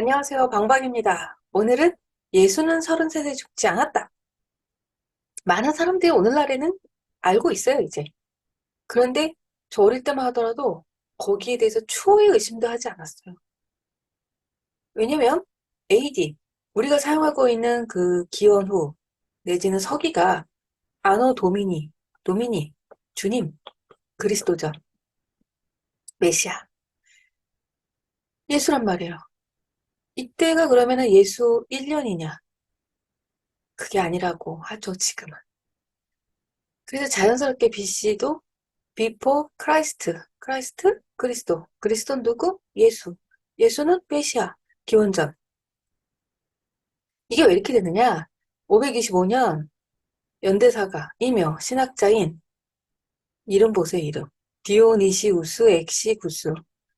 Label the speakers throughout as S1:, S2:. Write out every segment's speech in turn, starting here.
S1: 안녕하세요. 방방입니다. 오늘은 예수는 33세 죽지 않았다. 많은 사람들이 오늘날에는 알고 있어요, 이제. 그런데 저 어릴 때만 하더라도 거기에 대해서 추호의 의심도 하지 않았어요. 왜냐면 AD, 우리가 사용하고 있는 그 기원후 내지는 서기가 아노 도미니, 주님, 그리스도죠. 메시아, 예수란 말이에요. 이때가 그러면은 예수 1년이냐? 그게 아니라고 하죠, 지금은. 그래서 자연스럽게 BC도 before 크라이스트, 그리스도는 누구? 예수. 예수는 메시아, 기원전. 이게 왜 이렇게 되느냐? 525년 연대사가, 이며 신학자인, 이름 보세요, 이름. 디오니시우스 엑시구스.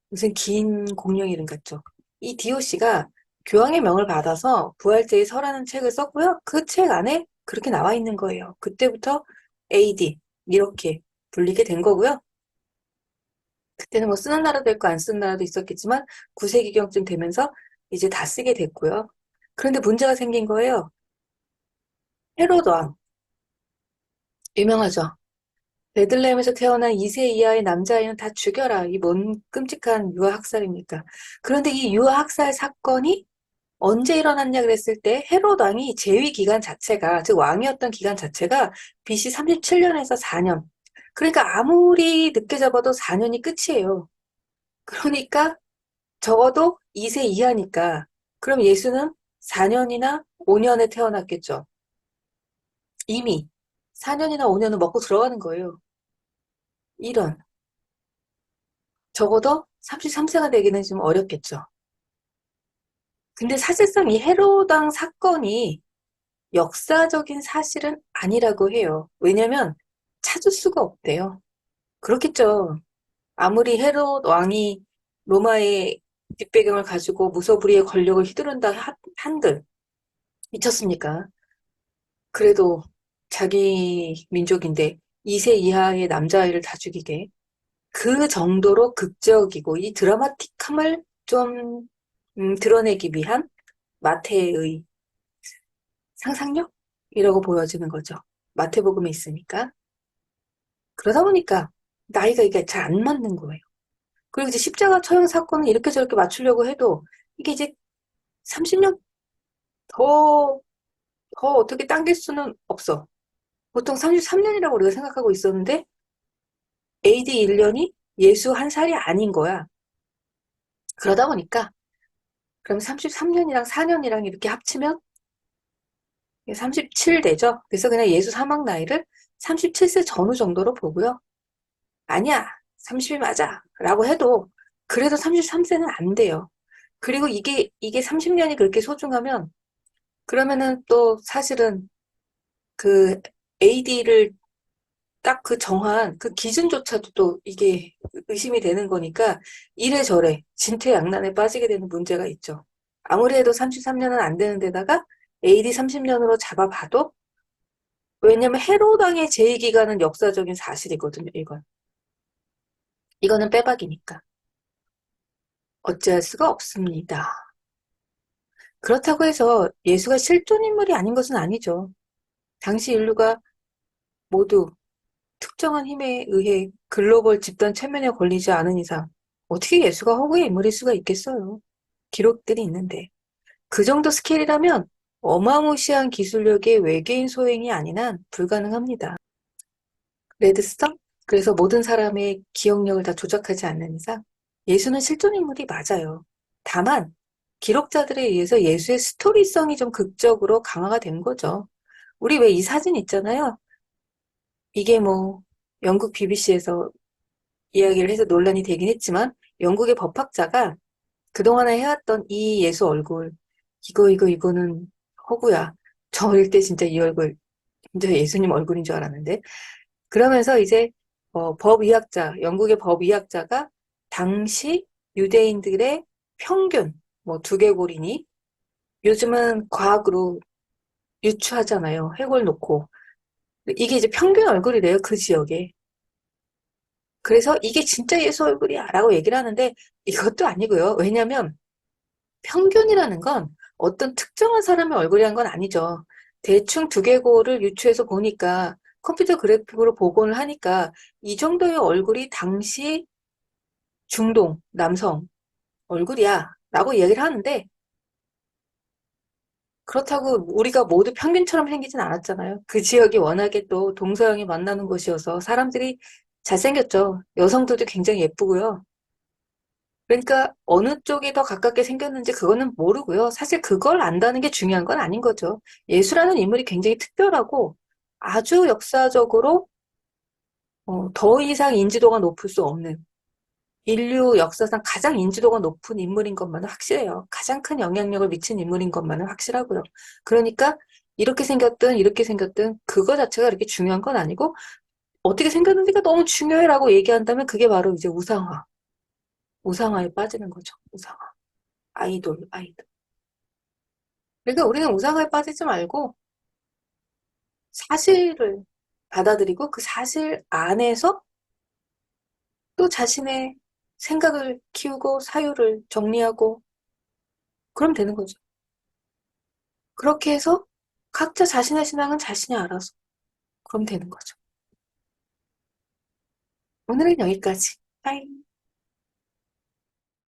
S1: 무슨 긴 공룡 이름 같죠? 이 디오씨가 교황의 명을 받아서 부활제의 설하는 책을 썼고요. 그 책 안에 그렇게 나와 있는 거예요. 그때부터 AD, 이렇게 불리게 된 거고요. 그때는 뭐 쓰는 나라도 있고 안 쓰는 나라도 있었겠지만 9세기경쯤 되면서 이제 다 쓰게 됐고요. 그런데 문제가 생긴 거예요. 헤로드 왕, 유명하죠. 베들레헴에서 태어난 2세 이하의 남자아이는 다 죽여라. 이 뭔 끔찍한 유아학살입니까? 그런데 이 유아학살 사건이 언제 일어났냐 그랬을 때 헤로드 왕이 재위 기간 자체가, 즉 왕이었던 기간 자체가 BC 37년에서 4년. 그러니까 아무리 늦게 잡아도 4년이 끝이에요. 그러니까 적어도 2세 이하니까 그럼 예수는 4년이나 5년에 태어났겠죠. 이미 4년이나 5년은 먹고 들어가는 거예요. 이런. 적어도 33세가 되기는 좀 어렵겠죠. 근데 사실상 이 헤로당 사건이 역사적인 사실은 아니라고 해요. 왜냐면 찾을 수가 없대요. 그렇겠죠. 아무리 헤롯 왕이 로마의 뒷배경을 가지고 무소불위의 권력을 휘두른다 한들 미쳤습니까? 그래도 자기 민족인데 2세 이하의 남자아이를 다 죽이게. 그 정도로 극적이고 이 드라마틱함을 좀 드러내기 위한 마태의 상상력이라고 보여지는 거죠. 마태복음에 있으니까. 그러다 보니까 나이가 이게 잘 안 맞는 거예요. 그리고 이제 십자가 처형 사건을 이렇게 저렇게 맞추려고 해도 이게 이제 30년 더, 더 어떻게 당길 수는 없어. 보통 33년이라고 우리가 생각하고 있었는데 AD 1년이 예수 한 살이 아닌 거야. 그러다 보니까 그럼 33년이랑 4년이랑 이렇게 합치면 37 되죠. 그래서 그냥 예수 사망 나이를 37세 전후 정도로 보고요. 아니야, 30이 맞아. 라고 해도 그래도 33세는 안 돼요. 그리고 이게 30년이 그렇게 소중하면 그러면은 또 사실은 그 AD를 딱 그 정한 그 기준조차도 또 이게 의심이 되는 거니까 이래저래 진퇴양난에 빠지게 되는 문제가 있죠. 아무리 해도 33년은 안 되는 데다가 AD 30년으로 잡아봐도 왜냐면 헤로당의 제위기간은 역사적인 사실이거든요, 이건. 이거는 빼박이니까. 어찌할 수가 없습니다. 그렇다고 해서 예수가 실존 인물이 아닌 것은 아니죠. 당시 인류가 모두 특정한 힘에 의해 글로벌 집단 최면에 걸리지 않은 이상 어떻게 예수가 허구의 인물일 수가 있겠어요. 기록들이 있는데. 그 정도 스케일이라면 어마무시한 기술력의 외계인 소행이 아닌 한 불가능합니다. 레드스톤? 그래서 모든 사람의 기억력을 다 조작하지 않는 이상 예수는 실존 인물이 맞아요. 다만 기록자들에 의해서 예수의 스토리성이 좀 극적으로 강화가 된 거죠. 우리 왜 이 사진 있잖아요. 이게 뭐 영국 BBC에서 이야기를 해서 논란이 되긴 했지만 영국의 법학자가 그동안에 해왔던 이 예수 얼굴 이거는 허구야. 저 어릴 때 진짜 이 얼굴 진짜 예수님 얼굴인 줄 알았는데 그러면서 이제 법의학자 영국의 법의학자가 당시 유대인들의 평균 뭐 두개골이니 요즘은 과학으로 유추하잖아요. 해골 놓고 이게 이제 평균 얼굴이래요. 그 지역에. 그래서 이게 진짜 예수 얼굴이야 라고 얘기를 하는데 이것도 아니고요. 왜냐면 평균이라는 건 어떤 특정한 사람의 얼굴이란 건 아니죠. 대충 두개골을 유추해서 보니까 컴퓨터 그래픽으로 복원을 하니까 이 정도의 얼굴이 당시 중동 남성 얼굴이야 라고 얘기를 하는데 그렇다고 우리가 모두 평균처럼 생기진 않았잖아요. 그 지역이 워낙에 또 동서양이 만나는 곳이어서 사람들이 잘생겼죠. 여성들도 굉장히 예쁘고요. 그러니까 어느 쪽이 더 가깝게 생겼는지 그거는 모르고요. 사실 그걸 안다는 게 중요한 건 아닌 거죠. 예수라는 인물이 굉장히 특별하고 아주 역사적으로 더 이상 인지도가 높을 수 없는 인류 역사상 가장 인지도가 높은 인물인 것만은 확실해요. 가장 큰 영향력을 미친 인물인 것만은 확실하고요. 그러니까 이렇게 생겼든 그거 자체가 그렇게 중요한 건 아니고 어떻게 생겼는지가 너무 중요해라고 얘기한다면 그게 바로 이제 우상화. 우상화에 빠지는 거죠. 우상화. 아이돌. 그러니까 우리는 우상화에 빠지지 말고 사실을 받아들이고 그 사실 안에서 또 자신의 생각을 키우고 사유를 정리하고 그럼 되는 거죠. 그렇게 해서 각자 자신의 신앙은 자신이 알아서 그럼 되는 거죠. 오늘은 여기까지. 빠이.